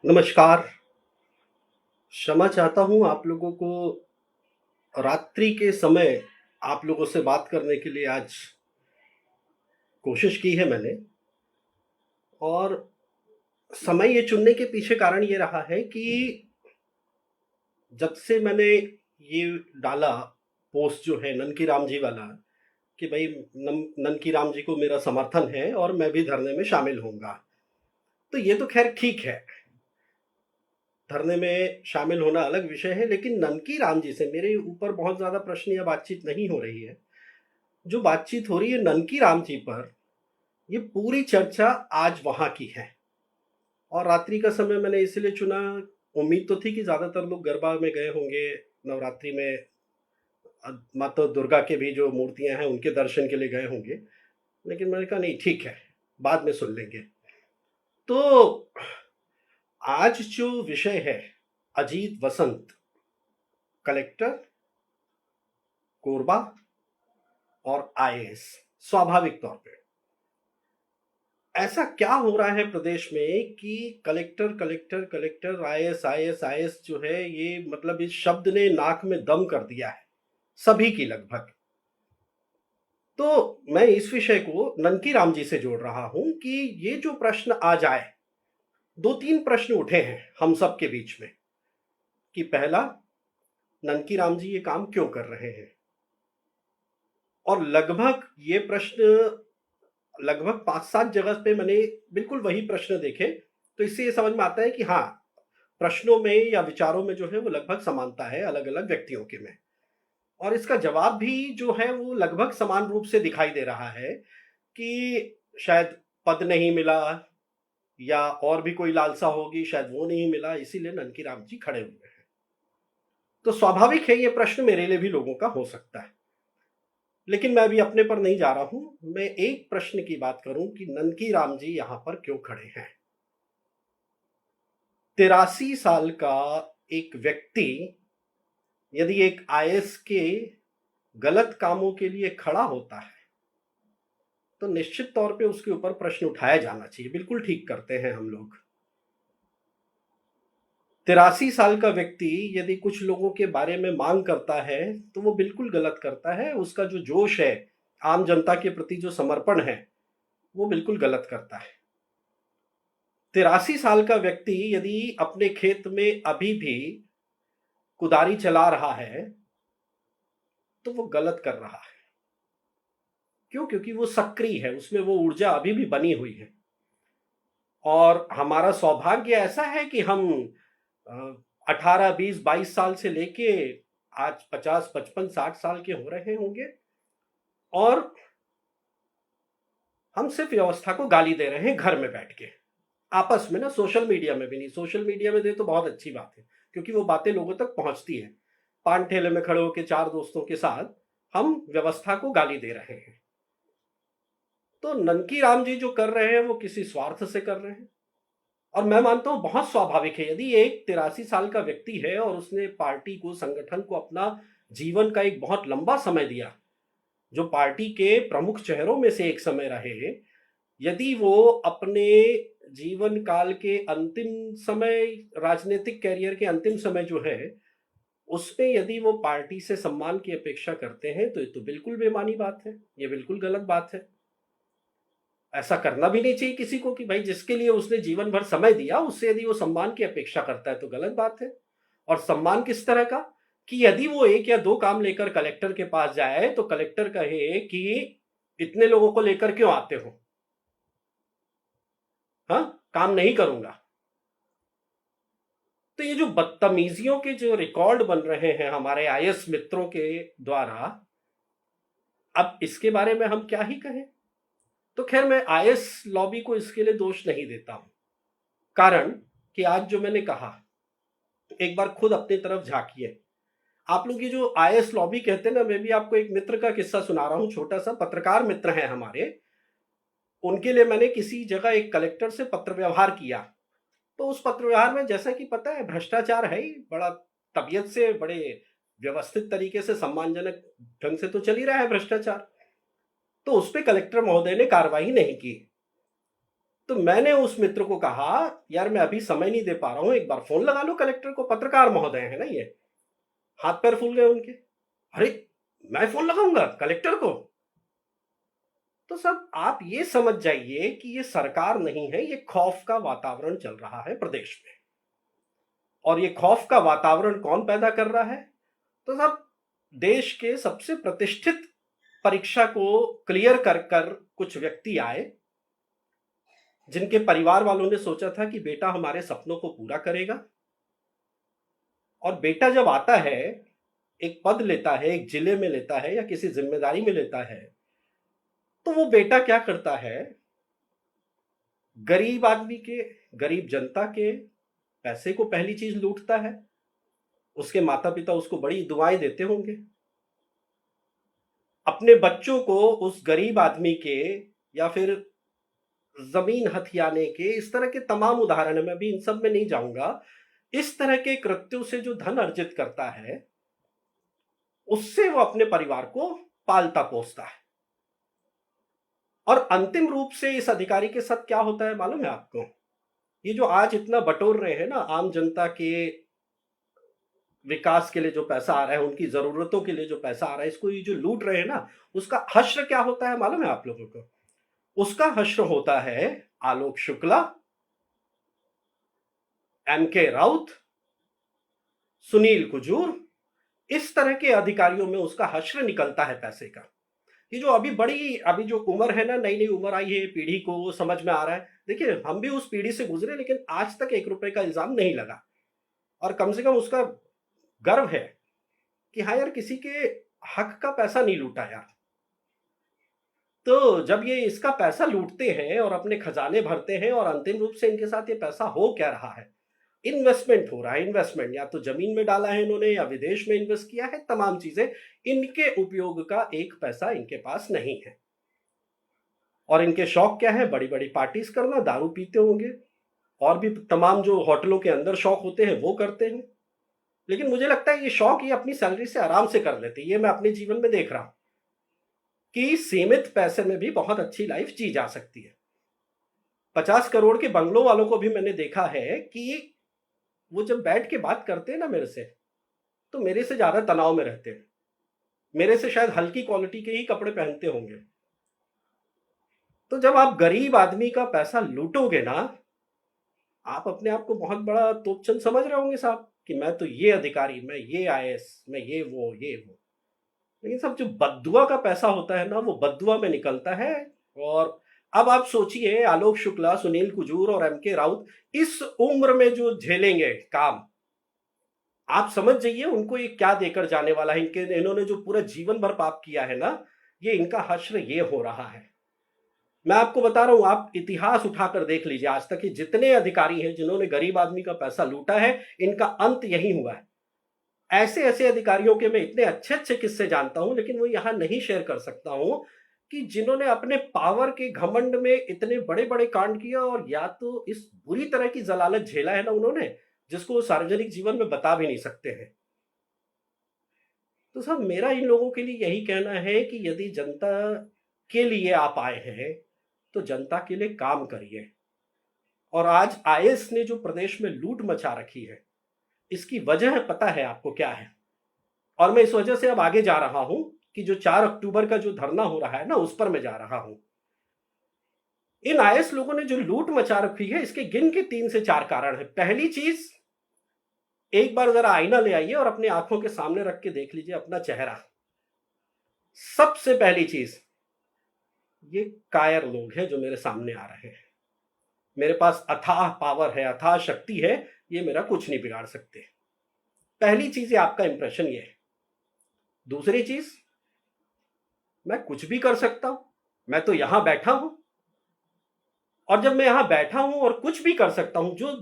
नमस्कार। क्षमा चाहता हूँ आप लोगों को रात्रि के समय आप लोगों से बात करने के लिए आज कोशिश की है मैंने। और समय ये चुनने के पीछे कारण ये रहा है कि जब से मैंने ये डाला पोस्ट जो है ननकी राम जी वाला कि भाई ननकी राम जी को मेरा समर्थन है और मैं भी धरने में शामिल होऊंगा। तो ये तो खैर ठीक है, धरने में शामिल होना अलग विषय है, लेकिन ननकी राम जी से मेरे ऊपर बहुत ज्यादा प्रश्न या बातचीत नहीं हो रही है। जो बातचीत हो रही है ननकी राम जी पर, ये पूरी चर्चा आज वहां की है। और रात्रि का समय मैंने इसलिए चुना, उम्मीद तो थी कि ज्यादातर लोग गरबा में गए होंगे, नवरात्रि में माता दुर्गा के भी जो मूर्तियां हैं उनके दर्शन के लिए गए होंगे। लेकिन मैंने कहा नहीं, ठीक है, बाद में सुन लेंगे। तो आज जो विषय है, अजीत वसंत, कलेक्टर, कोरबा और आईएएस। स्वाभाविक तौर पे ऐसा क्या हो रहा है प्रदेश में कि collector collector collector, IAS IAS IAS जो है, ये मतलब इस शब्द ने नाक में दम कर दिया है सभी की लगभग। तो मैं इस विषय को ननकी राम जी से जोड़ रहा हूं कि ये जो प्रश्न आज आए, दो तीन प्रश्न उठे हैं हम सब के बीच में कि पहला, ननकी राम जी ये काम क्यों कर रहे हैं। और लगभग ये प्रश्न, लगभग 5-7 जगह पे मैंने बिल्कुल वही प्रश्न देखे। तो इससे ये समझ में आता है कि हाँ, प्रश्नों में या विचारों में जो है वो लगभग समानता है अलग अलग व्यक्तियों के में। और इसका जवाब भी जो है वो लगभग समान रूप से दिखाई दे रहा है कि शायद पद नहीं मिला, या और भी कोई लालसा होगी, शायद वो नहीं मिला, इसीलिए ननकी राम जी खड़े हुए हैं। तो स्वाभाविक है ये प्रश्न मेरे लिए भी लोगों का हो सकता है। लेकिन मैं अभी अपने पर नहीं जा रहा हूं, मैं एक प्रश्न की बात करूं कि ननकी राम जी यहां पर क्यों खड़े हैं। 83 साल का एक व्यक्ति यदि एक आईएएस के गलत कामों के लिए खड़ा होता है, तो निश्चित तौर पे उसके ऊपर प्रश्न उठाया जाना चाहिए। बिल्कुल ठीक करते हैं हम लोग। 83 साल का व्यक्ति यदि कुछ लोगों के बारे में मांग करता है तो वो बिल्कुल गलत करता है। उसका जो जोश है, आम जनता के प्रति जो समर्पण है, वो बिल्कुल गलत करता है। 83 साल का व्यक्ति यदि अपने खेत में अभी भी कुदारी चला रहा है तो वो गलत कर रहा है। क्यों? क्योंकि वो सक्रिय है, उसमें वो ऊर्जा अभी भी बनी हुई है। और हमारा सौभाग्य ऐसा है कि हम 18, 20, 22 साल से लेके आज 50, 55, 60 साल के हो रहे होंगे, और हम सिर्फ व्यवस्था को गाली दे रहे हैं घर में बैठ के, आपस में ना, सोशल मीडिया में भी नहीं। सोशल मीडिया में दे तो बहुत अच्छी बात है, क्योंकि वो बातें लोगों तक पहुंचती है। पान ठेले में खड़े होकर चार दोस्तों के साथ हम व्यवस्था को गाली दे रहे हैं। तो ननकी राम जी जो कर रहे हैं वो किसी स्वार्थ से कर रहे हैं। और मैं मानता हूं बहुत स्वाभाविक है। यदि एक 83 साल का व्यक्ति है और उसने पार्टी को, संगठन को अपना जीवन का एक बहुत लंबा समय दिया, जो पार्टी के प्रमुख चेहरों में से एक समय रहे, यदि वो अपने जीवन काल के अंतिम समय, राजनीतिक कैरियर के अंतिम समय जो है, उसमें यदि वो पार्टी से सम्मान की अपेक्षा करते हैं तो ये तो बिल्कुल बेमानी बात है, ये बिल्कुल गलत बात है। ऐसा करना भी नहीं चाहिए किसी को कि भाई जिसके लिए उसने जीवन भर समय दिया उससे यदि वो सम्मान की अपेक्षा करता है तो गलत बात है। और सम्मान किस तरह का? कि यदि वो एक या दो काम लेकर कलेक्टर के पास जाए तो कलेक्टर कहे कि इतने लोगों को लेकर क्यों आते हो, हाँ, काम नहीं करूंगा। तो ये जो बदतमीजियों के जो रिकॉर्ड बन रहे हैं हमारे आईएएस मित्रों के द्वारा, अब इसके बारे में हम क्या ही कहें। तो खैर, मैं आईएएस लॉबी को इसके लिए दोष नहीं देता हूं। कारण कि आज जो मैंने कहा, एक बार खुद अपनी तरफ झांकिए। आप लोग ये जो आईएएस लॉबी कहते हैं ना, मैं भी आपको एक मित्र का किस्सा सुना रहा हूं। छोटा सा पत्रकार मित्र हैं हमारे, उनके लिए मैंने किसी जगह एक कलेक्टर से पत्र व्यवहार किया। तो उस पत्र व्यवहार में, जैसा कि पता है, भ्रष्टाचार है ही बड़ा। तबीयत से बड़े व्यवस्थित तरीके से, सम्मानजनक ढंग से तो चल ही रहा है भ्रष्टाचार। तो उस पर कलेक्टर महोदय ने कार्रवाई नहीं की। तो मैंने उस मित्र को कहा, यार मैं अभी समय नहीं दे पा रहा हूं, एक बार फोन लगा लो कलेक्टर को, पत्रकार महोदय है ना ये। हाथ पैर फूल गए उनके। अरे, मैं फोन लगाऊंगा कलेक्टर को? तो सब आप ये समझ जाइए कि ये सरकार नहीं है, ये खौफ का वातावरण चल रहा है प्रदेश में। और ये खौफ का वातावरण कौन पैदा कर रहा है? तो सब देश के सबसे प्रतिष्ठित परीक्षा को क्लियर कर कर कुछ व्यक्ति आए, जिनके परिवार वालों ने सोचा था कि बेटा हमारे सपनों को पूरा करेगा। और बेटा जब आता है, एक पद लेता है, एक जिले में लेता है या किसी जिम्मेदारी में लेता है, तो वो बेटा क्या करता है, गरीब आदमी के, गरीब जनता के पैसे को पहली चीज लूटता है। उसके माता पिता उसको बड़ी दुआएं देते होंगे। अपने बच्चों को उस गरीब आदमी के, या फिर जमीन हथियाने के, इस तरह के तमाम उदाहरण, मैं भी इन सब में नहीं जाऊंगा, इस तरह के कृत्यों से जो धन अर्जित करता है, उससे वो अपने परिवार को पालता पोसता है। और अंतिम रूप से इस अधिकारी के साथ क्या होता है मालूम है आपको? ये जो आज इतना बटोर रहे हैं ना, आम जनता के विकास के लिए जो पैसा आ रहा है, उनकी जरूरतों के लिए जो पैसा आ रहा है, इसको ये जो लूट रहे हैं ना, उसका हश्र क्या होता है मालूम है आप लोगों को? उसका हश्र होता है आलोक शुक्ला, एमके राउत, सुनील कुजूर, इस तरह के अधिकारियों में उसका हश्र निकलता है पैसे का। ये जो अभी जो उम्र है ना, नई नई उम्र आई है पीढ़ी को, वो समझ में आ रहा है। देखिए, हम भी उस पीढ़ी से गुजरे, लेकिन आज तक 1 रुपए का इल्जाम नहीं लगा। और कम से कम उसका गर्व है कि हाँ यार, किसी के हक का पैसा नहीं लूटा यार। तो जब ये इसका पैसा लूटते हैं और अपने खजाने भरते हैं, और अंतिम रूप से इनके साथ ये पैसा हो क्या रहा है? इन्वेस्टमेंट हो रहा है। इन्वेस्टमेंट या तो जमीन में डाला है इन्होंने, या विदेश में इन्वेस्ट किया है, तमाम चीजें। इनके उपयोग का एक पैसा इनके पास नहीं है। और इनके शौक क्या है? बड़ी बड़ी पार्टीज करना, दारू पीते होंगे, और भी तमाम जो होटलों के अंदर शौक होते हैं वो करते हैं। लेकिन मुझे लगता है ये शौक ये अपनी सैलरी से आराम से कर लेते हैं। ये मैं अपने जीवन में देख रहा हूं कि सीमित पैसे में भी बहुत अच्छी लाइफ जी जा सकती है। 50 करोड़ के बंगलों वालों को भी मैंने देखा है कि वो जब बैठ के बात करते हैं ना मेरे से, तो मेरे से ज्यादा तनाव में रहते हैं। मेरे से शायद हल्की क्वालिटी के ही कपड़े पहनते होंगे। तो जब आप गरीब आदमी का पैसा लूटोगे ना, आप अपने आप को बहुत बड़ा तोपचंद समझ रहे होंगे साहब, कि मैं तो ये अधिकारी, मैं ये आईएएस, मैं ये वो ये वो। लेकिन सब जो बद्दुआ का पैसा होता है ना, वो बद्दुआ में निकलता है। और अब आप सोचिए, आलोक शुक्ला, सुनील कुजूर और एमके राउत इस उम्र में जो झेलेंगे काम, आप समझ जाइए उनको ये क्या देकर जाने वाला है। इन्होंने जो पूरा जीवन भर पाप किया है ना, ये इनका हश्र ये हो रहा है। मैं आपको बता रहा हूं, आप इतिहास उठाकर देख लीजिए, आज तक के जितने अधिकारी हैं जिन्होंने गरीब आदमी का पैसा लूटा है, इनका अंत यही हुआ है। ऐसे ऐसे अधिकारियों के मैं इतने अच्छे अच्छे किस्से जानता हूं, लेकिन वो यहां नहीं शेयर कर सकता हूं, कि जिन्होंने अपने पावर के घमंड में इतने बड़े बड़े कांड किया, और या तो इस बुरी तरह की जलालत झेला है ना उन्होंने, जिसको सार्वजनिक जीवन में बता भी नहीं सकते हैं। तो सब मेरा इन लोगों के लिए यही कहना है कि यदि जनता के लिए आप आए हैं, तो जनता के लिए काम करिए। और आज आईएएस ने जो प्रदेश में लूट मचा रखी है, इसकी वजह पता है आपको क्या है? और मैं इस वजह से अब आगे जा रहा हूं कि जो 4 अक्टूबर का जो धरना हो रहा है ना, उस पर मैं जा रहा हूं। इन आईएएस लोगों ने जो लूट मचा रखी है, इसके गिन के 3 से 4 कारण है। पहली चीज, एक बार जरा आईना ले आइए और अपनी आंखों के सामने रख के देख लीजिए अपना चेहरा। सबसे पहली चीज, ये कायर लोग हैं जो मेरे सामने आ रहे हैं। मेरे पास अथाह पावर है, अथाह शक्ति है, ये मेरा कुछ नहीं बिगाड़ सकते। पहली चीज है, आपका इंप्रेशन ये है। दूसरी चीज, मैं कुछ भी कर सकता हूं, मैं तो यहां बैठा हूं। और जब मैं यहां बैठा हूं और कुछ भी कर सकता हूं, जो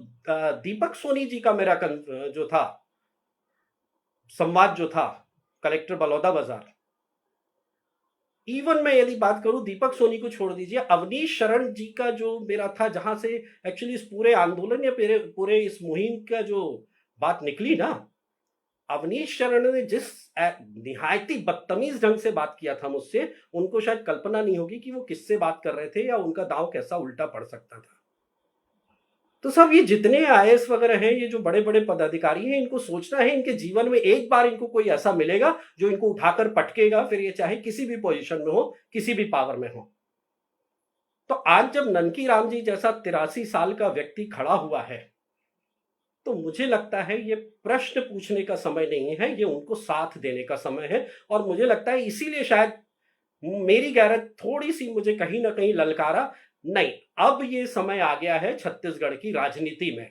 दीपक सोनी जी का मेरा जो था संवाद जो था कलेक्टर बलौदा बाजार, इवन मैं यदि बात करूं, दीपक सोनी को छोड़ दीजिए, अवनीश शरण जी का जो मेरा था, जहां से एक्चुअली इस पूरे आंदोलन या पूरे पूरे इस मुहिम का जो बात निकली ना, अवनीश शरण ने जिस निहायती बदतमीज ढंग से बात किया था मुझसे, उनको शायद कल्पना नहीं होगी कि वो किससे बात कर रहे थे या उनका दांव कैसा उल्टा पड़ सकता था। तो सब ये जितने आईएएस वगैरह हैं, ये जो बड़े बड़े पदाधिकारी हैं, इनको सोचना है इनके जीवन में एक बार इनको कोई ऐसा मिलेगा जो इनको उठाकर पटकेगा, फिर ये चाहे किसी भी पोजीशन में हो, किसी भी पावर में हो। तो आज जब ननकी राम जी जैसा 83 साल का व्यक्ति खड़ा हुआ है, तो मुझे लगता है ये प्रश्न पूछने का समय नहीं है, ये उनको साथ देने का समय है। और मुझे लगता है इसीलिए शायद मेरी गैरत थोड़ी सी मुझे कहीं ना कहीं ललकारा, नहीं अब ये समय आ गया है छत्तीसगढ़ की राजनीति में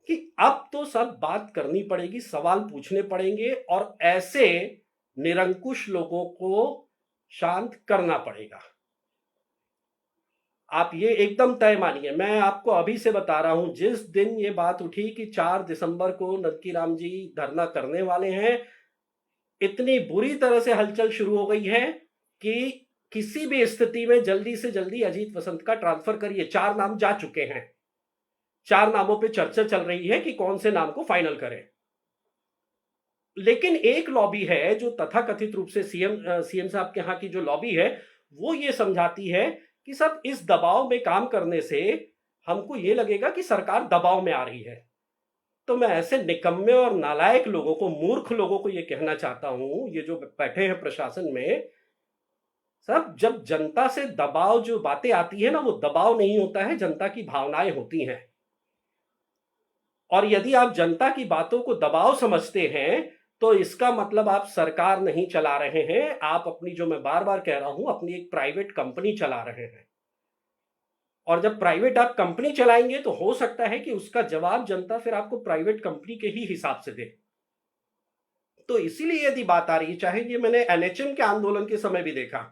कि अब तो सब बात करनी पड़ेगी, सवाल पूछने पड़ेंगे और ऐसे निरंकुश लोगों को शांत करना पड़ेगा। आप ये एकदम तय मानिए, मैं आपको अभी से बता रहा हूं, जिस दिन ये बात उठी कि 4 दिसंबर को ननकी राम जी धरना करने वाले हैं, इतनी बुरी तरह से हलचल शुरू हो गई है कि किसी भी स्थिति में जल्दी से जल्दी अजीत वसंत का ट्रांसफर करिए। 4 नाम जा चुके हैं, 4 नामों पे चर्चा चल रही है कि कौन से नाम को फाइनल करें। लेकिन एक लॉबी है जो तथाकथित रूप से सीएम साहब के यहां की जो लॉबी है, वो ये समझाती है कि सब इस दबाव में काम करने से हमको ये लगेगा कि सरकार दबाव में आ रही है। तो मैं ऐसे निकम्मे और नालायक लोगों को, मूर्ख लोगों को ये कहना चाहता हूं, ये जो बैठे हैं प्रशासन में, सब जब जनता से दबाव जो बातें आती है ना, वो दबाव नहीं होता है, जनता की भावनाएं होती हैं। और यदि आप जनता की बातों को दबाव समझते हैं तो इसका मतलब आप सरकार नहीं चला रहे हैं, आप अपनी, जो मैं बार बार कह रहा हूं, अपनी एक प्राइवेट कंपनी चला रहे हैं। और जब प्राइवेट आप कंपनी चलाएंगे तो हो सकता है कि उसका जवाब जनता फिर आपको प्राइवेट कंपनी के ही हिसाब से दे। तो इसीलिए यदि बात आ रही है, चाहे ये मैंने एनएचएम के आंदोलन के समय भी देखा,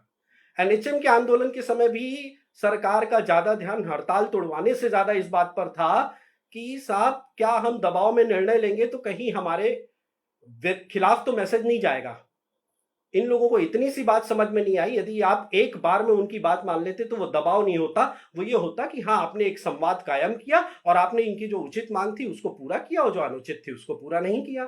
एनएचएम के आंदोलन के समय भी सरकार का ज्यादा ध्यान हड़ताल तोड़वाने से ज्यादा इस बात पर था कि साहब क्या हम दबाव में निर्णय लेंगे तो कहीं हमारे खिलाफ तो मैसेज नहीं जाएगा। इन लोगों को इतनी सी बात समझ में नहीं आई, यदि आप एक बार में उनकी बात मान लेते तो वो दबाव नहीं होता, वो ये होता कि हाँ आपने एक संवाद कायम किया और आपने इनकी जो उचित मांग थी उसको पूरा किया और जो अनुचित थी उसको पूरा नहीं किया।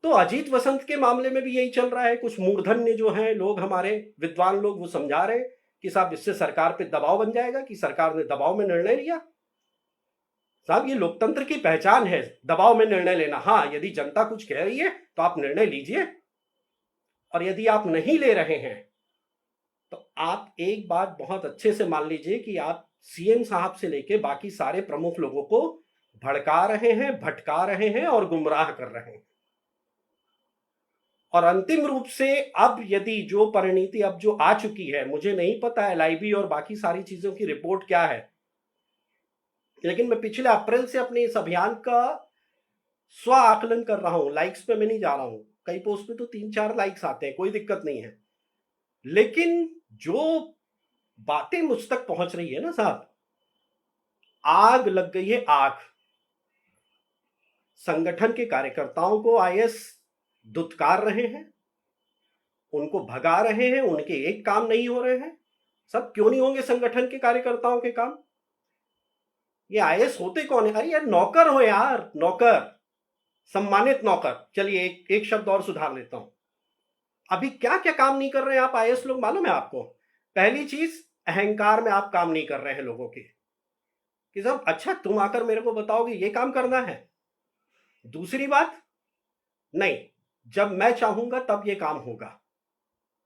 तो अजीत वसंत के मामले में भी यही चल रहा है। कुछ मूर्धन्य जो हैं लोग, हमारे विद्वान लोग, वो समझा रहे कि साहब इससे सरकार पे दबाव बन जाएगा कि सरकार ने दबाव में निर्णय लिया। साहब ये लोकतंत्र की पहचान है, दबाव में निर्णय लेना। हाँ, यदि जनता कुछ कह रही है तो आप निर्णय लीजिए, और यदि आप नहीं ले रहे हैं तो आप एक बात बहुत अच्छे से मान लीजिए कि आप सीएम साहब से लेके बाकी सारे प्रमुख लोगों को भड़का रहे हैं, भटका रहे हैं और गुमराह कर रहे हैं। और अंतिम रूप से अब यदि जो परिणति अब जो आ चुकी है, मुझे नहीं पता एलआईबी और बाकी सारी चीजों की रिपोर्ट क्या है, लेकिन मैं पिछले अप्रैल से अपने इस अभियान का स्व आकलन कर रहा हूं। लाइक्स पे मैं नहीं जा रहा हूं, कई पोस्ट पे तो 3-4 लाइक्स आते हैं, कोई दिक्कत नहीं है। लेकिन जो बातें मुझ तक पहुंच रही है ना साहब, आग लग गई है, आग। संगठन के कार्यकर्ताओं को आईएएस दुत्कार रहे हैं, उनको भगा रहे हैं, उनके एक काम नहीं हो रहे हैं। सब क्यों नहीं होंगे संगठन के कार्यकर्ताओं के काम? ये आईएएस होते कौन है? अरे यार नौकर हो यार, नौकर, सम्मानित नौकर। चलिए एक शब्द और सुधार लेता हूं। अभी क्या क्या काम नहीं कर रहे हैं आप आईएएस लोग, मालूम है आपको? पहली चीज, अहंकार में आप काम नहीं कर रहे हैं लोगों के, कि साहब अच्छा तुम आकर मेरे को बताओगे ये काम करना है। दूसरी बात, नहीं, जब मैं चाहूंगा तब ये काम होगा।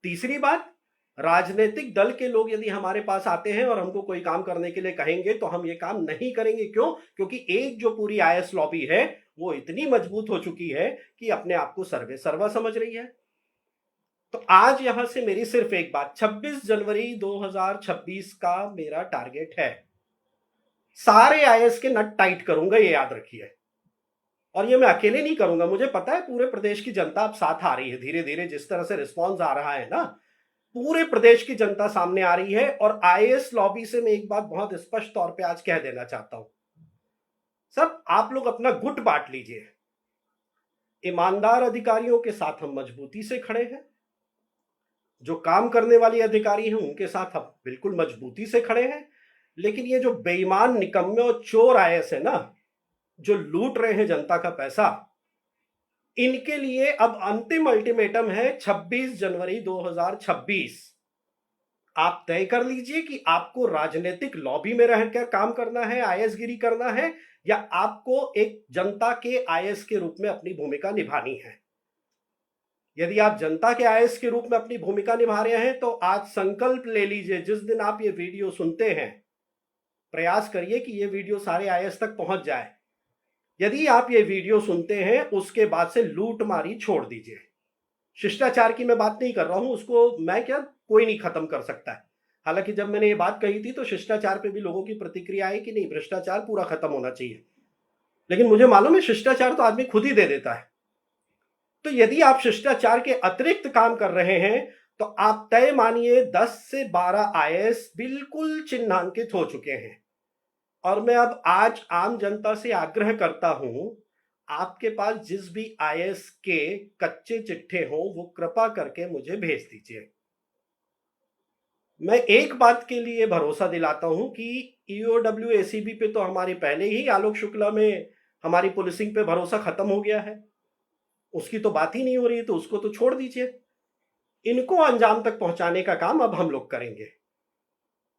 तीसरी बात, राजनीतिक दल के लोग यदि हमारे पास आते हैं और हमको कोई काम करने के लिए कहेंगे तो हम ये काम नहीं करेंगे। क्यों? क्योंकि एक जो पूरी आईएएस लॉबी है वो इतनी मजबूत हो चुकी है कि अपने आप को सर्वे सर्वा समझ रही है। तो आज यहां से मेरी सिर्फ एक बात, 26 जनवरी 2026 का मेरा टारगेट है, सारे आईएएस के नट टाइट करूंगा, ये याद रखिए। और ये मैं अकेले नहीं करूंगा, मुझे पता है पूरे प्रदेश की जनता अब साथ आ रही है। धीरे धीरे जिस तरह से रिस्पॉन्स आ रहा है ना, पूरे प्रदेश की जनता सामने आ रही है। और आईएएस लॉबी से मैं एक बात बहुत स्पष्ट तौर पे आज कह देना चाहता हूं, सब आप लोग अपना गुट बांट लीजिए। ईमानदार अधिकारियों के साथ हम मजबूती से खड़े हैं, जो काम करने वाले अधिकारी हैं उनके साथ हम बिल्कुल मजबूती से खड़े हैं। लेकिन ये जो बेईमान, निकम्मे और चोर आईएएस है ना, जो लूट रहे हैं जनता का पैसा, इनके लिए अब अंतिम अल्टीमेटम है 26 जनवरी 2026। आप तय कर लीजिए कि आपको राजनीतिक लॉबी में रहकर काम करना है, आईएएस गिरी करना है, या आपको एक जनता के आईएएस के रूप में अपनी भूमिका निभानी है। यदि आप जनता के आईएएस के रूप में अपनी भूमिका निभा रहे हैं तो आज संकल्प ले लीजिए, जिस दिन आप ये वीडियो सुनते हैं प्रयास करिए कि ये वीडियो सारे आईएएस तक पहुंच जाए। यदि आप ये वीडियो सुनते हैं उसके बाद से लूटमारी छोड़ दीजिए। शिष्टाचार की मैं बात नहीं कर रहा हूं, उसको मैं क्या कोई नहीं खत्म कर सकता है। हालांकि जब मैंने ये बात कही थी तो शिष्टाचार पे भी लोगों की प्रतिक्रिया आई कि नहीं, भ्रष्टाचार पूरा खत्म होना चाहिए, लेकिन मुझे मालूम है शिष्टाचार तो आदमी खुद ही दे देता है। तो यदि आप शिष्टाचार के अतिरिक्त काम कर रहे हैं तो आप तय मानिए 10 से 12 आईएएस बिल्कुल चिन्हांकित हो चुके हैं। और मैं अब आज आम जनता से आग्रह करता हूं, आपके पास जिस भी आईएएस के कच्चे चिट्ठे हों वो कृपा करके मुझे भेज दीजिए। मैं एक बात के लिए भरोसा दिलाता हूं कि ईओडब्ल्यू एसीबी पे तो हमारी पहले ही आलोक शुक्ला में हमारी पुलिसिंग पे भरोसा खत्म हो गया है, उसकी तो बात ही नहीं हो रही है, तो उसको तो छोड़ दीजिए। इनको अंजाम तक पहुंचाने का काम अब हम लोग करेंगे।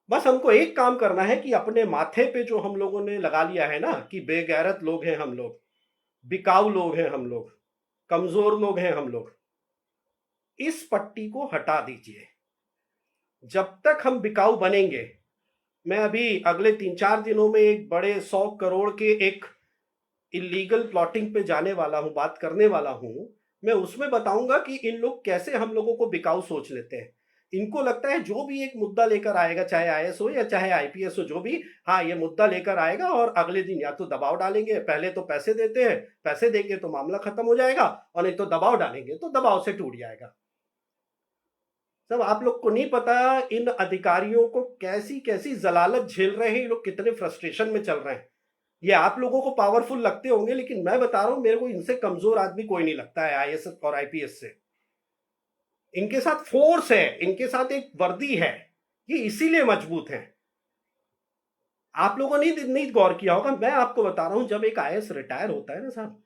बस हमको एक काम करना है कि अपने माथे पे जो हम लोगों ने लगा लिया है ना कि बेगैरत लोग हैं हम लोग, बिकाऊ लोग हैं हम लोग, कमजोर लोग हैं हम लोग, इस पट्टी को हटा दीजिए। जब तक हम बिकाऊ बनेंगे, मैं अभी अगले 3-4 दिनों में एक बड़े 100 करोड़ के एक इलीगल प्लॉटिंग पे जाने वाला हूं, बात करने वाला हूं। मैं उसमें बताऊंगा कि इन लोग कैसे हम लोगों को बिकाऊ सोच लेते हैं। इनको लगता है जो भी एक मुद्दा लेकर आएगा, चाहे आईएएस हो या चाहे आईपीएस हो, जो भी, हाँ ये मुद्दा लेकर आएगा और अगले दिन या तो दबाव डालेंगे, पहले तो पैसे देते हैं, पैसे देंगे तो मामला खत्म हो जाएगा, और नहीं तो दबाव डालेंगे तो दबाव से टूट जाएगा। सब आप लोग को नहीं पता इन अधिकारियों को कैसी कैसी जलालत झेल रहे हैं, ये लोग कितने फ्रस्ट्रेशन में चल रहे हैं। ये आप लोगों को पावरफुल लगते होंगे, लेकिन मैं बता रहा हूं मेरे को इनसे कमजोर आदमी कोई नहीं लगता है आईएएस और आईपीएस से। इनके साथ फोर्स है, इनके साथ एक वर्दी है, ये इसीलिए मजबूत है। आप लोगों ने नहीं गौर किया होगा, मैं आपको बता रहा हूं, जब एक आईएएस रिटायर होता है ना साहब,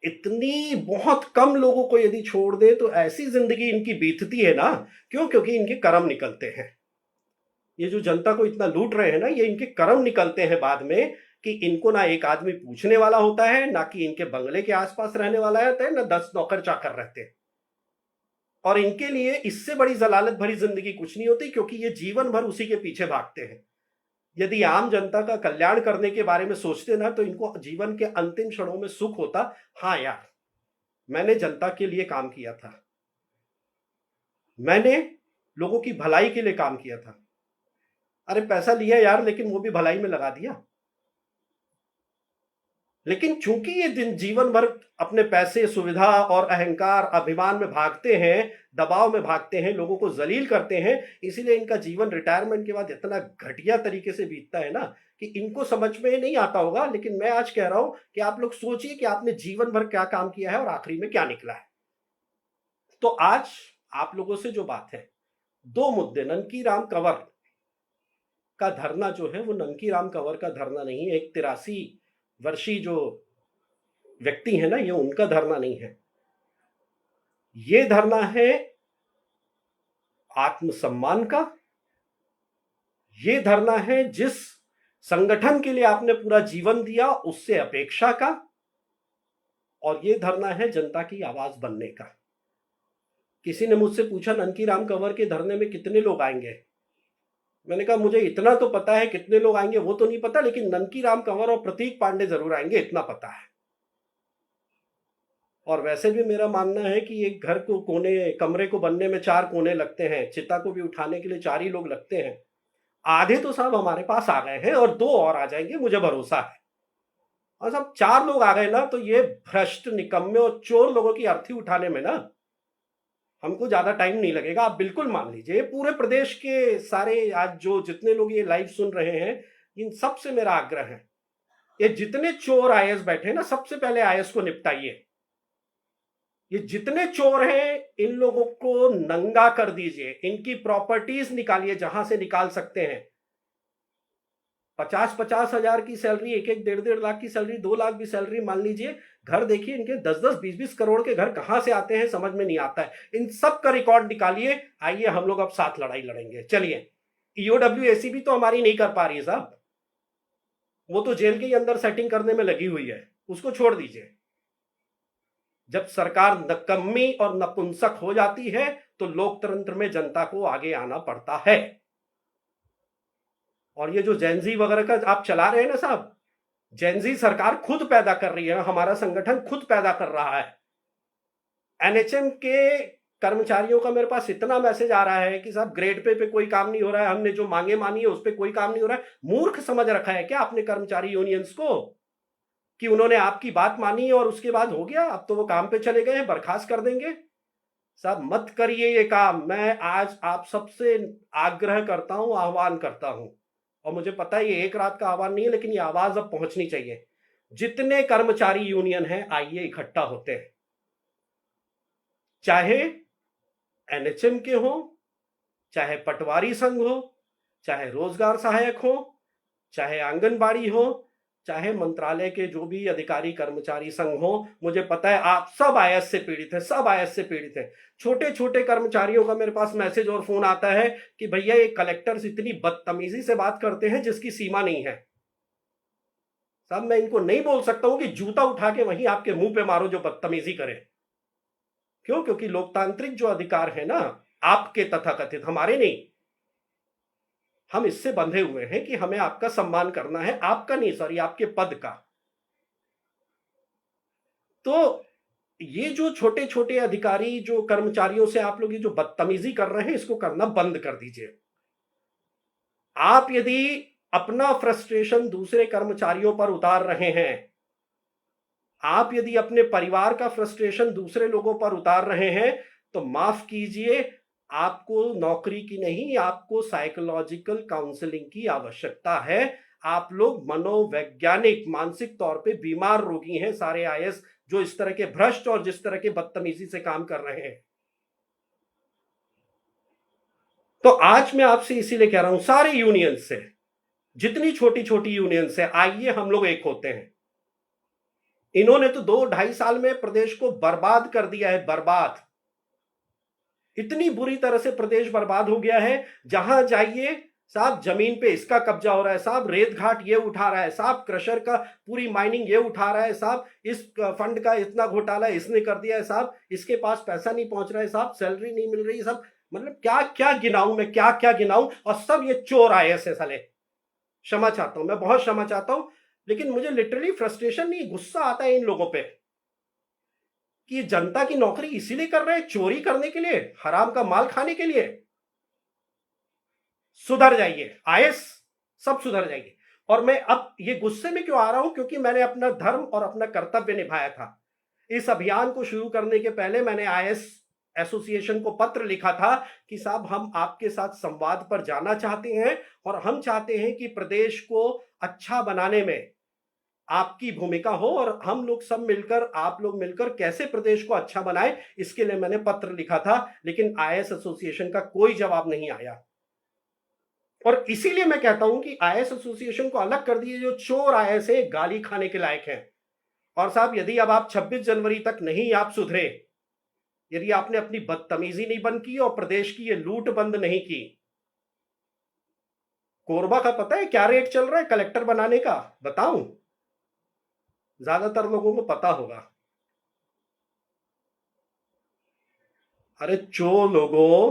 इतनी बहुत कम लोगों को यदि छोड़ दे तो ऐसी जिंदगी इनकी बीतती है ना। क्यों? क्योंकि इनके कर्म निकलते हैं। ये जो जनता को इतना लूट रहे हैं ना, ये इनके कर्म निकलते हैं बाद में, कि इनको ना एक आदमी पूछने वाला होता है, ना कि इनके बंगले के आसपास रहने वाला रहता है, ना 10 नौकर चाकर रहते हैं। और इनके लिए इससे बड़ी जलालत भरी जिंदगी कुछ नहीं होती, क्योंकि ये जीवन भर उसी के पीछे भागते हैं। यदि आम जनता का कल्याण करने के बारे में सोचते ना तो इनको जीवन के अंतिम क्षणों में सुख होता। हाँ यार, मैंने जनता के लिए काम किया था, मैंने लोगों की भलाई के लिए काम किया था। अरे पैसा लिया यार, लेकिन वो भी भलाई में लगा दिया। लेकिन चूंकि ये दिन जीवन भर अपने पैसे, सुविधा और अहंकार, अभिमान में भागते हैं, दबाव में भागते हैं, लोगों को जलील करते हैं, इसीलिए इनका जीवन रिटायरमेंट के बाद इतना घटिया तरीके से बीतता है ना कि इनको समझ में नहीं आता होगा। लेकिन मैं आज कह रहा हूं कि आप लोग सोचिए कि आपने जीवन भर क्या काम किया है और आखिरी में क्या निकला है। तो आज आप लोगों से जो बात है, 2 मुद्दे, ननकी राम कंवर का धरना जो है वो ननकी राम कंवर का धरना नहीं है, एक 83 वर्षीय जो व्यक्ति है ना, ये उनका धरना नहीं है। ये धरना है आत्मसम्मान का। ये धरना है जिस संगठन के लिए आपने पूरा जीवन दिया उससे अपेक्षा का। और ये धरना है जनता की आवाज बनने का। किसी ने मुझसे पूछा ननकी राम कंवर के धरने में कितने लोग आएंगे। मैंने कहा मुझे इतना तो पता है, कितने लोग आएंगे वो तो नहीं पता, लेकिन ननकी राम कंवर और प्रतीक पांडे जरूर आएंगे, इतना पता है। और वैसे भी मेरा मानना है कि एक घर को कोने, कमरे को बनने में 4 कोने लगते हैं, चिता को भी उठाने के लिए 4 ही लोग लगते हैं। आधे तो साहब हमारे पास आ गए हैं और 2 और आ जाएंगे, मुझे भरोसा है। और साहब 4 लोग आ गए ना तो ये भ्रष्ट, निकम्मे और चोर लोगों की अर्थी उठाने में ना हमको ज्यादा टाइम नहीं लगेगा। आप बिल्कुल मान लीजिए, पूरे प्रदेश के सारे आज जो जितने लोग ये लाइव सुन रहे हैं, इन सब से मेरा आग्रह है, ये जितने चोर आईएएस बैठे हैं ना, सबसे पहले आईएएस को निपटाइए। ये जितने चोर हैं इन लोगों को नंगा कर दीजिए, इनकी प्रॉपर्टीज निकालिए जहां से निकाल सकते हैं। 50-50 हजार की सैलरी, 1-1, 1.5-1.5 लाख की सैलरी, 2 लाख भी सैलरी मान लीजिए। घर देखिए इनके 10-10, 20-20 करोड़ के घर कहां से आते हैं समझ में नहीं आता है। इन सब का रिकॉर्ड निकालिए, आइए हम लोग अब साथ लड़ाई लड़ेंगे। चलिए, ईओडब्ल्यूएसी भी तो हमारी नहीं कर पा रही है साहब, वो तो जेल के अंदर सेटिंग करने में लगी हुई है, उसको छोड़ दीजिए। जब सरकार नकम्मी और नपुंसक हो जाती है तो लोकतंत्र में जनता को आगे आना पड़ता है। और ये जो जेनजी वगैरह का आप चला रहे हैं ना साहब, जेनजी सरकार खुद पैदा कर रही है, हमारा संगठन खुद पैदा कर रहा है। एनएचएम के कर्मचारियों का मेरे पास इतना मैसेज आ रहा है कि साहब ग्रेड पे कोई काम नहीं हो रहा है, हमने जो मांगे मानी है उस पर कोई काम नहीं हो रहा है। मूर्ख समझ रखा है क्या आपने कर्मचारी यूनियंस को कि उन्होंने आपकी बात मानी और उसके बाद हो गया, अब तो वो काम पे चले गए, बर्खास्त कर देंगे? साहब मत करिए ये काम। मैं आज आप सबसे आग्रह करता हूं, आह्वान करता हूं, और मुझे पता है ये एक रात का आह्वान नहीं है, लेकिन ये आवाज अब पहुंचनी चाहिए। जितने कर्मचारी यूनियन हैं आइए इकट्ठा होते हैं, चाहे एनएचएम के हो, चाहे पटवारी संघ हो, चाहे रोजगार सहायक हो, चाहे आंगनबाड़ी हो, चाहे मंत्रालय के जो भी अधिकारी कर्मचारी संघ हो। मुझे पता है आप सब आयस से पीड़ित हैं, सब आयस से पीड़ित हैं। छोटे छोटे कर्मचारियों का मेरे पास मैसेज और फोन आता है कि भैया ये कलेक्टर्स इतनी बदतमीजी से बात करते हैं जिसकी सीमा नहीं है। साहब मैं इनको नहीं बोल सकता हूं कि जूता उठा के वहीं आपके मुंह पे मारो जो बदतमीजी करे। क्यों? क्योंकि लोकतांत्रिक जो अधिकार है ना, आपके तथाकथित, हमारे नहीं, हम इससे बंधे हुए हैं कि हमें आपका सम्मान करना है, आपका नहीं, सॉरी, आपके पद का। तो ये जो छोटे छोटे अधिकारी जो कर्मचारियों से आप लोग ये जो बदतमीजी कर रहे हैं, इसको करना बंद कर दीजिए। आप यदि अपना फ्रस्ट्रेशन दूसरे कर्मचारियों पर उतार रहे हैं, आप यदि अपने परिवार का फ्रस्ट्रेशन दूसरे लोगों पर उतार रहे हैं, तो माफ कीजिए, आपको नौकरी की नहीं, आपको साइकोलॉजिकल काउंसलिंग की आवश्यकता है। आप लोग मनोवैज्ञानिक, मानसिक तौर पे बीमार रोगी हैं सारे आईएएस, जो इस तरह के भ्रष्ट और जिस तरह के बदतमीजी से काम कर रहे हैं। तो आज मैं आपसे इसीलिए कह रहा हूं, सारे यूनियन से, जितनी छोटी छोटी यूनियन से, आइए हम लोग एक होते हैं। इन्होंने तो 2-2.5 साल में प्रदेश को बर्बाद कर दिया है, बर्बाद। इतनी बुरी तरह से प्रदेश बर्बाद हो गया है, जहां जाइए साहब जमीन पे इसका कब्जा हो रहा है, साहब रेत घाट ये उठा रहा है, साहब क्रशर का पूरी माइनिंग ये उठा रहा है, साहब इस फंड का इतना घोटाला इसने कर दिया है, साहब इसके पास पैसा नहीं पहुंच रहा है, साहब सैलरी नहीं मिल रही है, सब मतलब क्या क्या गिनाऊं मैं, क्या क्या गिनाऊं। और सब ये चोर आए ऐसे साले। क्षमा चाहता हूं, मैं बहुत क्षमा चाहता हूं, लेकिन मुझे लिटरली फ्रस्ट्रेशन नहीं, गुस्सा आता है इन लोगों पे कि ये जनता की नौकरी इसीलिए कर रहे हैं, चोरी करने के लिए, हराम का माल खाने के लिए। सुधर जाइए आईएएस, सब सुधर जाइए। और मैं अब ये गुस्से में क्यों आ रहा हूं, क्योंकि मैंने अपना धर्म और अपना कर्तव्य निभाया था। इस अभियान को शुरू करने के पहले मैंने आईएएस एसोसिएशन को पत्र लिखा था कि साहब हम आपके साथ संवाद पर जाना चाहते हैं, और हम चाहते हैं कि प्रदेश को अच्छा बनाने में आपकी भूमिका हो, और हम लोग सब मिलकर, आप लोग मिलकर कैसे प्रदेश को अच्छा बनाए, इसके लिए मैंने पत्र लिखा था। लेकिन आईएएस एसोसिएशन का कोई जवाब नहीं आया, और इसीलिए मैं कहता हूं कि आईएएस एसोसिएशन को अलग कर दिए, जो चोर आईएएस है, गाली खाने के लायक है। और साहब यदि अब आप 26 जनवरी तक नहीं आप सुधरे, यदि आपने अपनी बदतमीजी नहीं बंद की और प्रदेश की ये लूट बंद नहीं की। कोरबा का पता है क्या रेट चल रहा है कलेक्टर बनाने का? बताऊं? ज्यादातर लोगों को पता होगा। अरे चो लोगों,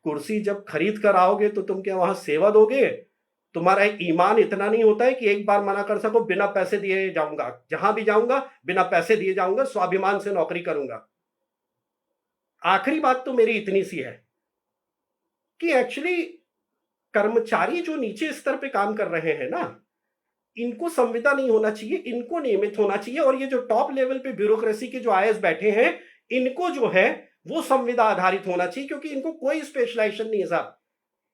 कुर्सी जब खरीद कर आओगे तो तुम क्या वहां सेवा दोगे? तुम्हारा ईमान इतना नहीं होता है कि एक बार मना कर सको, बिना पैसे दिए जाऊंगा, जहां भी जाऊंगा बिना पैसे दिए जाऊंगा, स्वाभिमान से नौकरी करूंगा। आखिरी बात तो मेरी इतनी सी है कि एक्चुअली कर्मचारी जो नीचे स्तर पे काम कर रहे हैं ना, इनको संविदा नहीं होना चाहिए, इनको नियमित होना चाहिए। और ये जो टॉप लेवल पे ब्यूरोक्रेसी के जो आईएएस बैठे हैं, इनको जो है वो संविदा आधारित होना चाहिए, क्योंकि इनको कोई स्पेशलाइजेशन नहीं है साहब।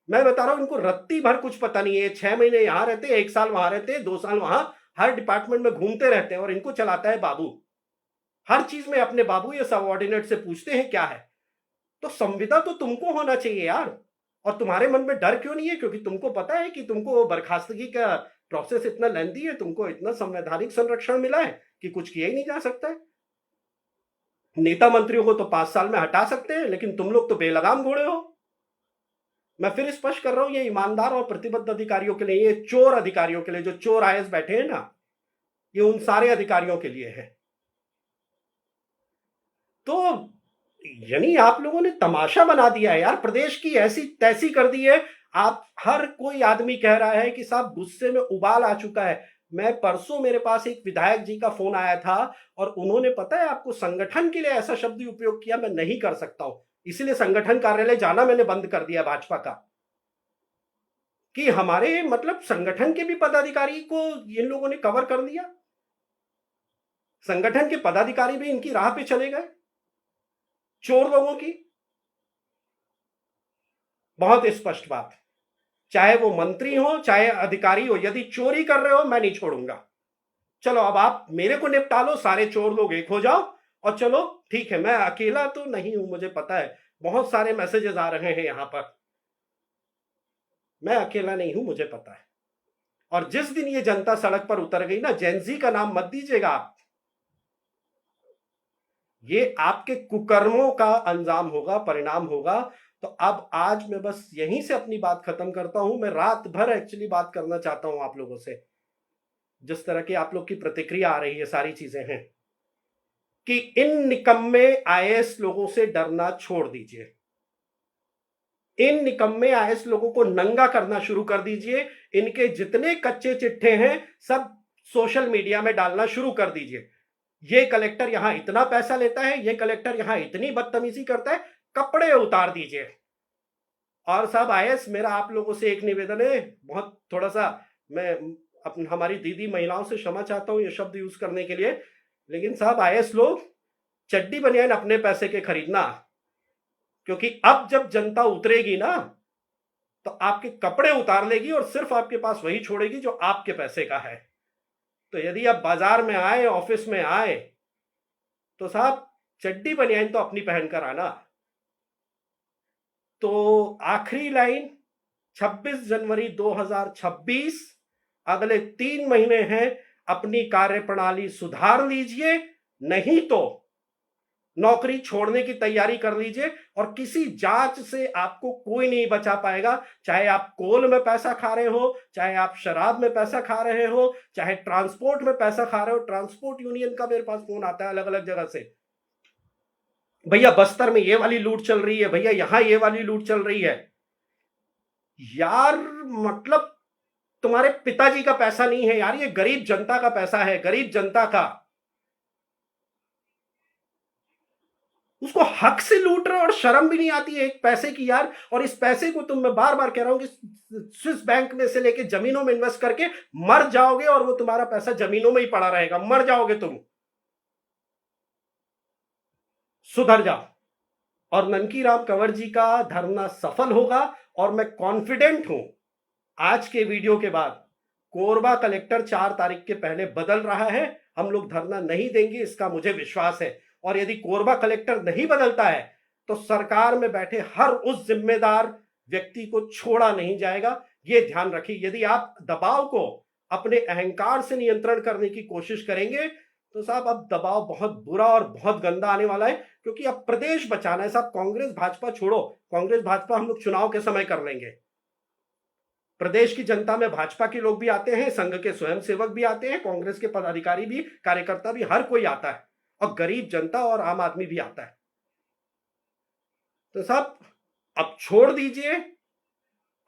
मैं बता रहा हूं, इनको रत्ती भर कुछ पता नहीं है। 6 महीने यहां रहते, 1 साल वहां रहते, 2 साल वहां, हर डिपार्टमेंट में घूमते रहते हैं, और इनको चलाता है बाबू। हर चीज में अपने बाबू या सबऑर्डिनेट से पूछते हैं क्या है। तो संविदा तो तुमको होना चाहिए यार। और तुम्हारे मन में डर क्यों नहीं है? क्योंकि तुमको पता है कि तुमको बर्खास्तगी का प्रोसेस इतना लेंथी है, तुमको इतना संवैधानिक संरक्षण मिला है कि कुछ किया ही नहीं जा सकता है। नेता मंत्रियों को तो 5 साल में हटा सकते हैं, लेकिन तुम लोग तो बेलगाम घोड़े हो। मैं फिर स्पष्ट कर रहा हूं, ये ईमानदार और प्रतिबद्ध अधिकारियों के लिए, ये चोर अधिकारियों के लिए, जो चोर आईएएस बैठे हैं ना, ये उन सारे अधिकारियों के लिए है। तो यानी आप लोगों ने तमाशा बना दिया है यार, प्रदेश की ऐसी तैसी कर दी है। आप हर कोई आदमी कह रहा है कि साहब गुस्से में उबाल आ चुका है। मैं परसों मेरे पास एक विधायक जी का फोन आया था और उन्होंने, पता है आपको, संगठन के लिए ऐसा शब्द उपयोग किया, मैं नहीं कर सकता हूं, इसलिए संगठन कार्यालय जाना मैंने बंद कर दिया भाजपा का, कि हमारे मतलब संगठन के भी पदाधिकारी को इन लोगों ने कवर कर दिया। संगठन के पदाधिकारी भी इनकी राह पे चले गए, चोर लोगों की। बहुत स्पष्ट बात, चाहे वो मंत्री हो चाहे अधिकारी हो, यदि चोरी कर रहे हो मैं नहीं छोड़ूंगा। चलो अब आप मेरे को निपटा लो, सारे चोर लोग एक हो जाओ और चलो ठीक है। मैं अकेला तो नहीं हूं, मुझे पता है, बहुत सारे मैसेजेस आ रहे हैं यहां पर, मैं अकेला नहीं हूं, मुझे पता है। और जिस दिन ये जनता सड़क पर उतर गई ना, जेनजी का नाम मत दीजिएगा आप, ये आपके कुकर्मों का अंजाम होगा, परिणाम होगा। तो अब आज मैं बस यहीं से अपनी बात खत्म करता हूं। मैं रात भर एक्चुअली बात करना चाहता हूं आप लोगों से, जिस तरह की आप लोग की प्रतिक्रिया आ रही है, सारी चीजें हैं, कि इन निकम्मे आईएएस लोगों से डरना छोड़ दीजिए। इन निकम्मे आईएएस लोगों को नंगा करना शुरू कर दीजिए। इनके जितने कच्चे चिट्ठे हैं सब सोशल मीडिया में डालना शुरू कर दीजिए। ये कलेक्टर यहां इतना पैसा लेता है, ये कलेक्टर यहां इतनी बदतमीजी करता है, कपड़े उतार दीजिए। और साहब आईएएस, मेरा आप लोगों से एक निवेदन है, बहुत थोड़ा सा, मैं हमारी दीदी महिलाओं से क्षमा चाहता हूं ये शब्द यूज करने के लिए, लेकिन साहब आईएएस लोग चड्डी बनियान अपने पैसे के खरीदना, क्योंकि अब जब जनता उतरेगी ना तो आपके कपड़े उतार लेगी और सिर्फ आपके पास वही छोड़ेगी जो आपके पैसे का है। तो यदि आप बाजार में आए, ऑफिस में आए, तो साहब चड्डी बनियान तो अपनी पहनकर आना। तो आखिरी लाइन, 26 जनवरी 2026, अगले 3 महीने हैं, अपनी कार्यप्रणाली सुधार लीजिए, नहीं तो नौकरी छोड़ने की तैयारी कर लीजिए। और किसी जांच से आपको कोई नहीं बचा पाएगा, चाहे आप कोल में पैसा खा रहे हो, चाहे आप शराब में पैसा खा रहे हो, चाहे ट्रांसपोर्ट में पैसा खा रहे हो। ट्रांसपोर्ट यूनियन का मेरे पास फोन आता है अलग अलग जगह से, भैया बस्तर में ये वाली लूट चल रही है, भैया यहां ये वाली लूट चल रही है। यार मतलब तुम्हारे पिताजी का पैसा नहीं है यार, ये गरीब जनता का पैसा है, गरीब जनता का। उसको हक से लूट रहे हो और शर्म भी नहीं आती है एक पैसे की यार। और इस पैसे को मैं बार बार कह रहा हूं कि स्विस बैंक में से लेके जमीनों में इन्वेस्ट करके मर जाओगे और वो तुम्हारा पैसा जमीनों में ही पड़ा रहेगा, मर जाओगे तुम। सुधर जाओ। और ननकी राम कंवर जी का धरना सफल होगा और मैं कॉन्फिडेंट हूं, आज के वीडियो के बाद कोरबा कलेक्टर 4 तारीख के पहले बदल रहा है। हम लोग धरना नहीं देंगे, इसका मुझे विश्वास है। और यदि कोरबा कलेक्टर नहीं बदलता है तो सरकार में बैठे हर उस जिम्मेदार व्यक्ति को छोड़ा नहीं जाएगा, यह ध्यान रखिए। यदि आप दबाव को अपने अहंकार से नियंत्रण करने की कोशिश करेंगे तो साहब अब दबाव बहुत बुरा और बहुत गंदा आने वाला है, क्योंकि अब प्रदेश बचाना है साहब। कांग्रेस भाजपा छोड़ो, कांग्रेस भाजपा हम लोग चुनाव के समय कर लेंगे। प्रदेश की जनता में भाजपा के लोग भी आते हैं, संघ के स्वयंसेवक भी आते हैं, कांग्रेस के पदाधिकारी भी, कार्यकर्ता भी, हर कोई आता है, और गरीब जनता और आम आदमी भी आता है। तो साहब अब छोड़ दीजिए,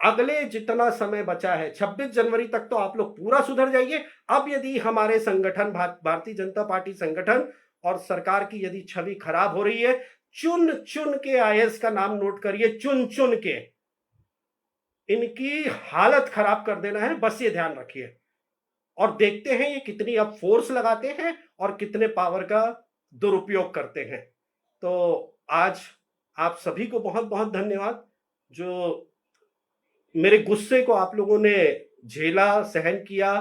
अगले जितना समय बचा है 26 जनवरी तक तो आप लोग पूरा सुधर जाइए। अब यदि हमारे संगठन, भारतीय जनता पार्टी संगठन और सरकार की यदि छवि खराब हो रही है, चुन चुन के आईएएस का नाम नोट करिए, चुन चुन के इनकी हालत खराब कर देना है, बस ये ध्यान रखिए। और देखते हैं ये कितनी अब फोर्स लगाते हैं और कितने पावर का दुरुपयोग करते हैं। तो आज आप सभी को बहुत बहुत धन्यवाद, जो मेरे गुस्से को आप लोगों ने झेला, सहन किया।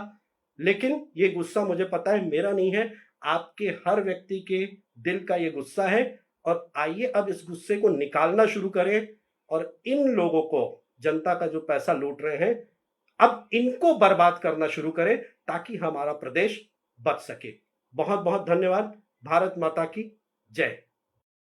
लेकिन ये गुस्सा मुझे पता है मेरा नहीं है, आपके हर व्यक्ति के दिल का ये गुस्सा है। और आइए अब इस गुस्से को निकालना शुरू करें, और इन लोगों को, जनता का जो पैसा लूट रहे हैं, अब इनको बर्बाद करना शुरू करें ताकि हमारा प्रदेश बच सके। बहुत बहुत धन्यवाद। भारत माता की जय।